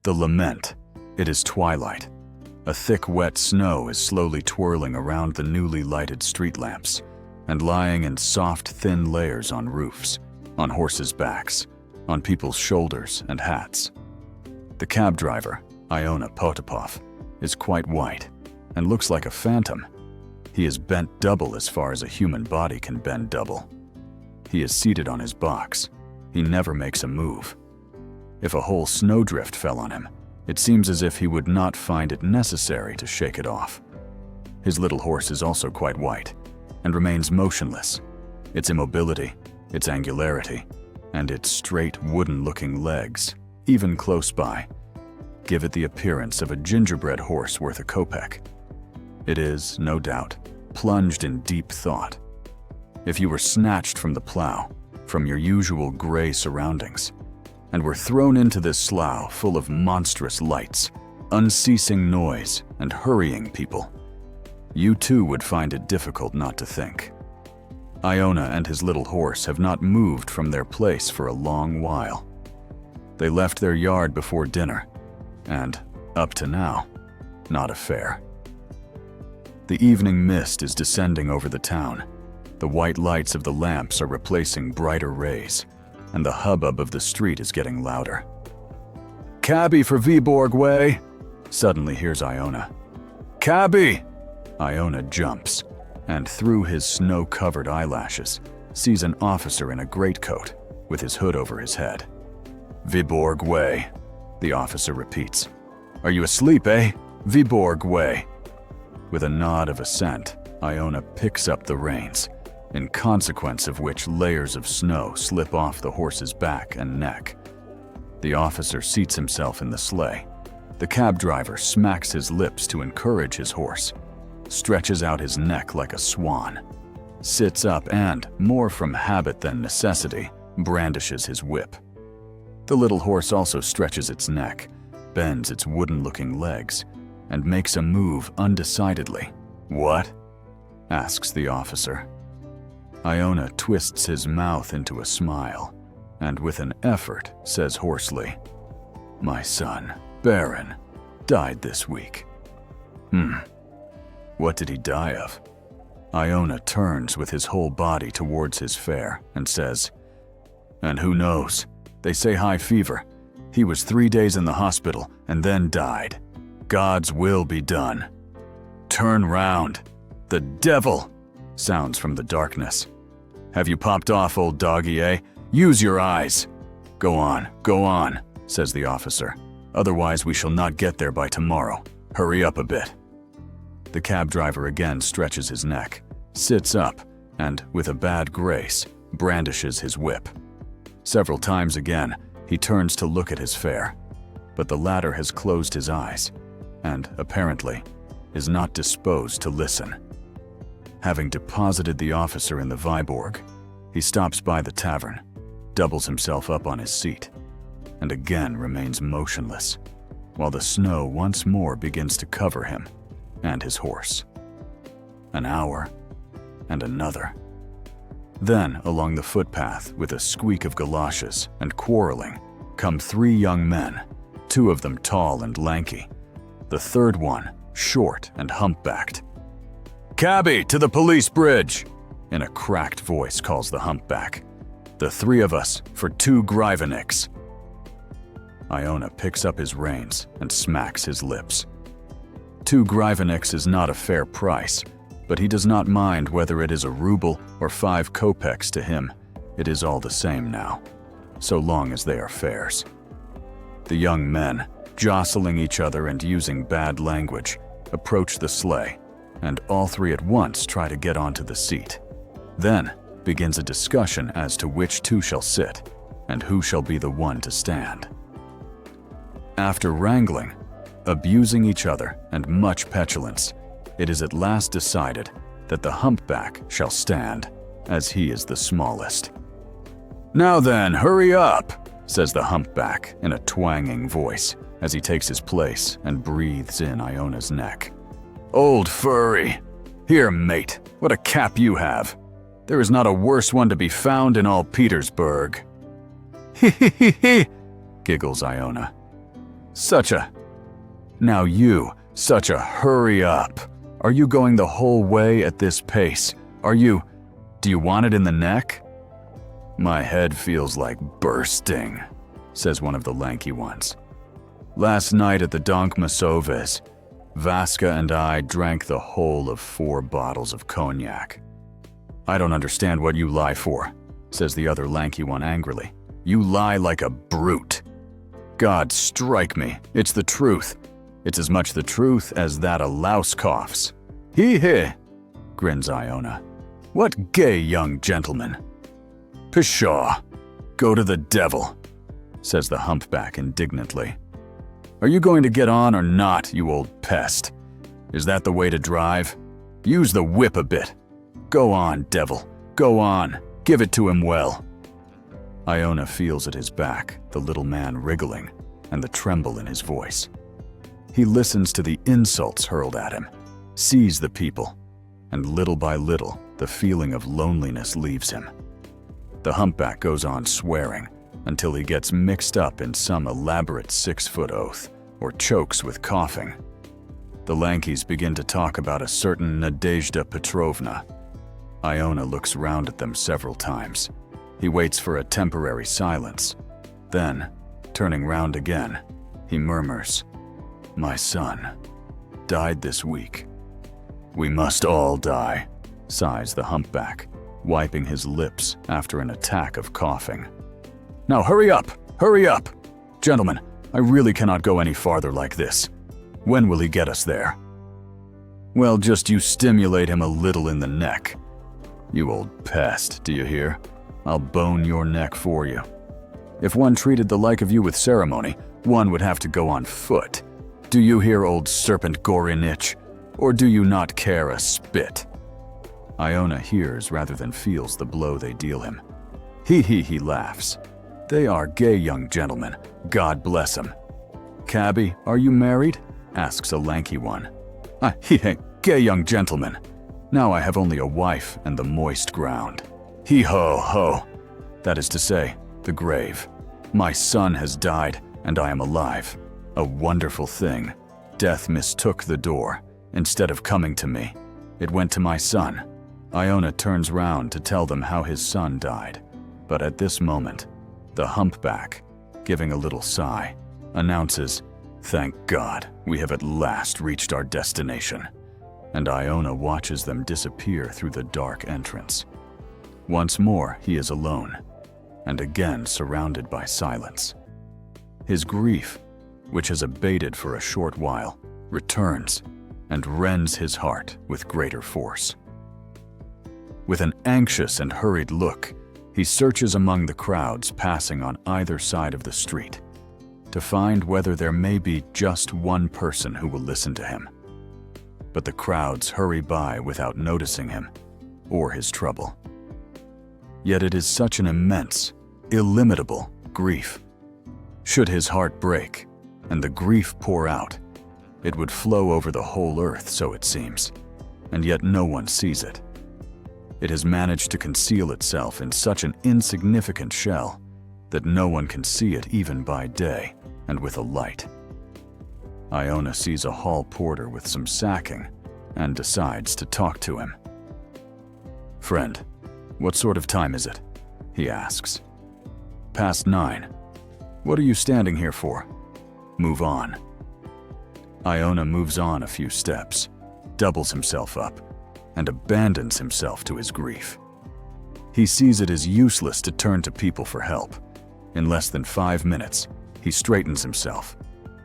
The Lament. It is twilight. A thick, wet snow is slowly twirling around the newly lighted street lamps and lying in soft, thin layers on roofs, on horses' backs, on people's shoulders and hats. The cab driver, Iona Potapov, is quite white and looks like a phantom. He is bent double as far as a human body can bend double. He is seated on his box. He never makes a move. If a whole snowdrift fell on him, it seems as if he would not find it necessary to shake it off. His little horse is also quite white and remains motionless. Its immobility, its angularity, and its straight wooden-looking legs, even close by, give it the appearance of a gingerbread horse worth a kopeck. It is, no doubt, plunged in deep thought. If you were snatched from the plow, from your usual gray surroundings, and were thrown into this slough full of monstrous lights, unceasing noise, and hurrying people, you too would find it difficult not to think. Iona and his little horse have not moved from their place for a long while. They left their yard before dinner, and, up to now, not a fare. The evening mist is descending over the town. The white lights of the lamps are replacing brighter rays, and the hubbub of the street is getting louder. "Cabby for Viborg way!" suddenly hears Iona. "Cabby!" Iona jumps, and through his snow-covered eyelashes, sees an officer in a greatcoat with his hood over his head. "Viborg way," the officer repeats. "Are you asleep, eh? Viborg way." With a nod of assent, Iona picks up the reins, in consequence of which layers of snow slip off the horse's back and neck. The officer seats himself in the sleigh. The cab driver smacks his lips to encourage his horse, stretches out his neck like a swan, sits up and, more from habit than necessity, brandishes his whip. The little horse also stretches its neck, bends its wooden-looking legs, and makes a move undecidedly. "What?" asks the officer. Iona twists his mouth into a smile, and with an effort says hoarsely, "My son, Baron, died this week." What did he die of?" Iona turns with his whole body towards his fare and says, "And who knows? They say high fever. He was 3 days in the hospital and then died. God's will be done." "Turn round. The devil!" sounds from the darkness. "Have you popped off, old doggy, eh? Use your eyes." Go on, says the officer. "Otherwise we shall not get there by tomorrow. Hurry up a bit." The cab driver again stretches his neck, sits up, and, with a bad grace, brandishes his whip. Several times again, he turns to look at his fare, but the latter has closed his eyes, and, apparently, is not disposed to listen. Having deposited the officer in the Viborg, he stops by the tavern, doubles himself up on his seat, and again remains motionless, while the snow once more begins to cover him and his horse. An hour, and another. Then, along the footpath, with a squeak of galoshes and quarreling, come 3 young men, 2 of them tall and lanky, the third one short and humpbacked. "Cabby, to the police bridge!" in a cracked voice calls the humpback. "The 3 of us for 2 grivenniks." Iona picks up his reins and smacks his lips. 2 grivenniks is not a fair price, but he does not mind whether it is a ruble or 5 kopecks to him. It is all the same now, so long as they are fares. The young men, jostling each other and using bad language, approach the sleigh, and all 3 at once try to get onto the seat. Then begins a discussion as to which 2 shall sit, and who shall be the one to stand. After wrangling, abusing each other, and much petulance, it is at last decided that the humpback shall stand, as he is the smallest. "Now then, hurry up," says the humpback in a twanging voice, as he takes his place and breathes in Iona's neck. "Old furry! Here, mate, what a cap you have! There is not a worse one to be found in all Petersburg." "He," giggles Iona. Such a hurry up. Are you going the whole way at this pace? Do you want it in the neck? My head feels like bursting, says one of the lanky ones. Last night at the Donk Masoves, Vaska and I drank the whole of 4 bottles of cognac. I don't understand what you lie for, says the other lanky one angrily. You lie like a brute. God strike me, it's the truth. It's as much the truth as that a louse coughs. He, grins Iona. What gay young gentleman. Pshaw, go to the devil, says the humpback indignantly. Are you going to get on or not, you old pest? Is that the way to drive? Use the whip a bit. Go on, devil, go on, give it to him well. Iona feels at his back, the little man wriggling, and the tremble in his voice. He listens to the insults hurled at him, sees the people, and little by little, the feeling of loneliness leaves him. The humpback goes on swearing until he gets mixed up in some elaborate 6-foot oath or chokes with coughing. The Lankies begin to talk about a certain Nadezhda Petrovna. Iona looks round at them several times. He waits for a temporary silence. Then, turning round again, he murmurs, My son died this week. We must all die, sighs the humpback, wiping his lips after an attack of coughing. Now hurry up! Hurry up! Gentlemen, I really cannot go any farther like this. When will he get us there? Well, just you stimulate him a little in the neck. You old pest, do you hear? I'll bone your neck for you. If one treated the like of you with ceremony, one would have to go on foot. Do you hear, old serpent Gorinich? Or do you not care a spit? Iona hears rather than feels the blow they deal him. He laughs. They are gay young gentlemen, God bless 'em. Cabby, are you married? Asks a lanky one. Gay young gentleman. Now I have only a wife and the moist ground. He-ho-ho. That is to say, the grave. My son has died, and I am alive. A wonderful thing. Death mistook the door. Instead of coming to me, it went to my son. Iona turns round to tell them how his son died. But at this moment, the humpback, giving a little sigh, announces, Thank God, we have at last reached our destination. And Iona watches them disappear through the dark entrance. Once more, he is alone, and again surrounded by silence. His grief, which has abated for a short while, returns and rends his heart with greater force. With an anxious and hurried look, he searches among the crowds passing on either side of the street to find whether there may be just one person who will listen to him. But the crowds hurry by without noticing him or his trouble. Yet it is such an immense, illimitable grief. Should his heart break and the grief pour out, it would flow over the whole earth, so it seems, and yet no one sees it. It has managed to conceal itself in such an insignificant shell that no one can see it even by day and with a light. Iona sees a hall porter with some sacking and decides to talk to him. Friend, what sort of time is it? He asks. Past 9. What are you standing here for? Move on. Iona moves on a few steps, doubles himself up, and abandons himself to his grief. He sees it as useless to turn to people for help. In less than 5 minutes, he straightens himself,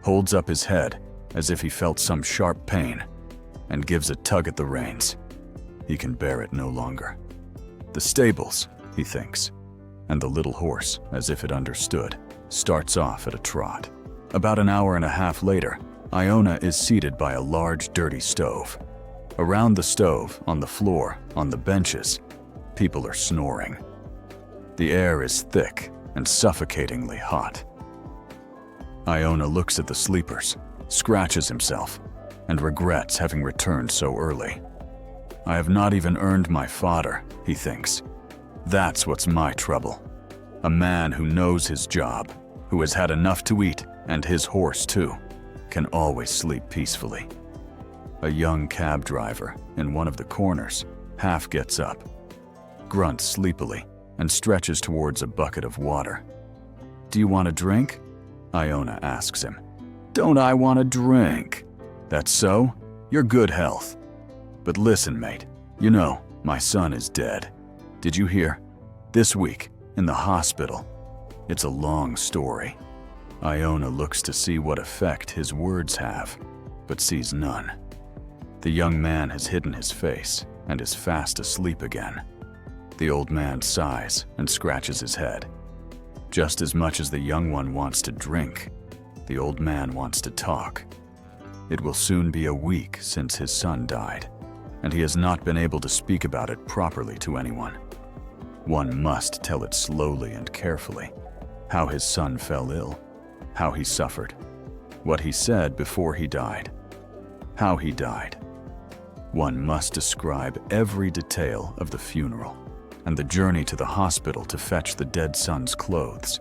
holds up his head as if he felt some sharp pain, and gives a tug at the reins. He can bear it no longer. The stables, he thinks, and the little horse, as if it understood, starts off at a trot. About an hour and a half later, Iona is seated by a large, dirty stove. Around the stove, on the floor, on the benches, people are snoring. The air is thick and suffocatingly hot. Iona looks at the sleepers, scratches himself, and regrets having returned so early. I have not even earned my fodder, he thinks. That's what's my trouble. A man who knows his job, who has had enough to eat and his horse too, can always sleep peacefully. A young cab driver in one of the corners half gets up, grunts sleepily, and stretches towards a bucket of water. "Do you want a drink?" Iona asks him. "Don't I want a drink?" "That's so? You're good health. But listen, mate, you know, my son is dead. Did you hear? This week, in the hospital. It's a long story." Iona looks to see what effect his words have, but sees none. The young man has hidden his face and is fast asleep again. The old man sighs and scratches his head. Just as much as the young one wants to drink, the old man wants to talk. It will soon be a week since his son died, and he has not been able to speak about it properly to anyone. One must tell it slowly and carefully, how his son fell ill, how he suffered, what he said before he died, how he died. One must describe every detail of the funeral and the journey to the hospital to fetch the dead son's clothes.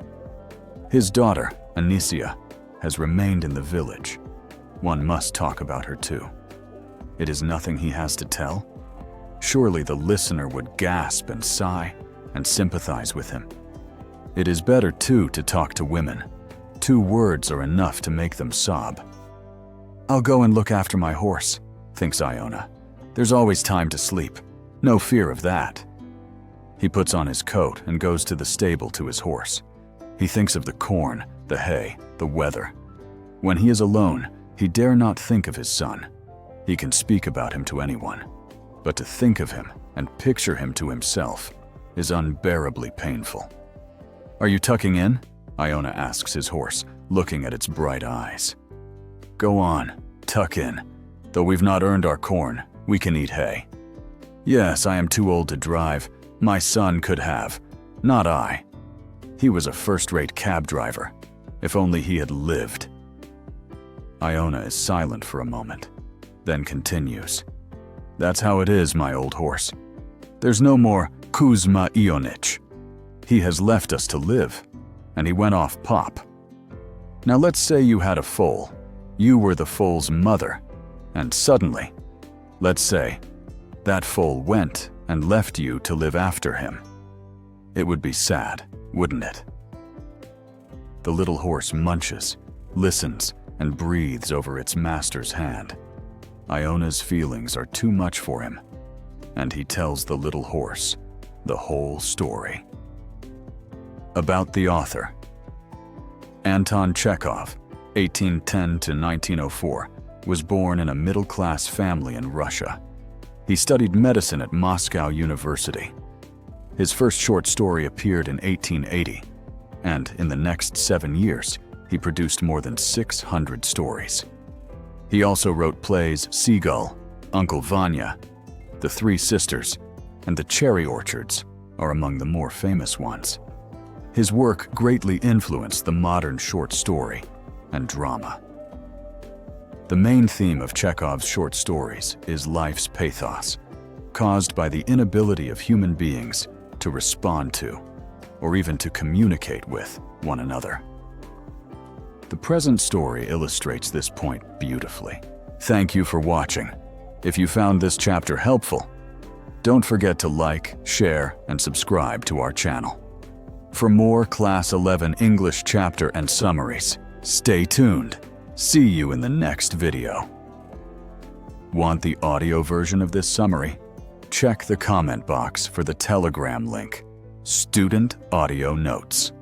His daughter, Anicia, has remained in the village. One must talk about her too. It is nothing he has to tell. Surely the listener would gasp and sigh and sympathize with him. It is better too to talk to women. 2 words are enough to make them sob. "I'll go and look after my horse," thinks Iona. "There's always time to sleep. No fear of that." He puts on his coat and goes to the stable to his horse. He thinks of the corn, the hay, the weather. When he is alone, he dare not think of his son. He can speak about him to anyone, but to think of him and picture him to himself is unbearably painful. "Are you tucking in?" Iona asks his horse, looking at its bright eyes. "Go on, tuck in. Though we've not earned our corn, we can eat hay." "Yes, I am too old to drive. My son could have, not I. He was a first-rate cab driver. If only he had lived." Iona is silent for a moment, then continues. "That's how it is, my old horse. There's no more Kuzma Ionich. He has left us to live, and he went off pop. Now let's say you had a foal. You were the foal's mother, and suddenly, let's say, that foal went and left you to live after him. It would be sad, wouldn't it?" The little horse munches, listens, and breathes over its master's hand. Iona's feelings are too much for him, and he tells the little horse the whole story. About the author. Anton Chekhov, 1810 to 1904, was born in a middle-class family in Russia. He studied medicine at Moscow University. His first short story appeared in 1880, and in the next 7 years, he produced more than 600 stories. He also wrote plays Seagull, Uncle Vanya, The Three Sisters, and The Cherry Orchards are among the more famous ones. His work greatly influenced the modern short story and drama. The main theme of Chekhov's short stories is life's pathos, caused by the inability of human beings to respond to, or even to communicate with, one another. The present story illustrates this point beautifully. Thank you for watching. If you found this chapter helpful, don't forget to like, share, and subscribe to our channel. For more Class 11 English chapter and summaries, stay tuned. See you in the next video. Want the audio version of this summary? Check the comment box for the Telegram link. Student Audio Notes.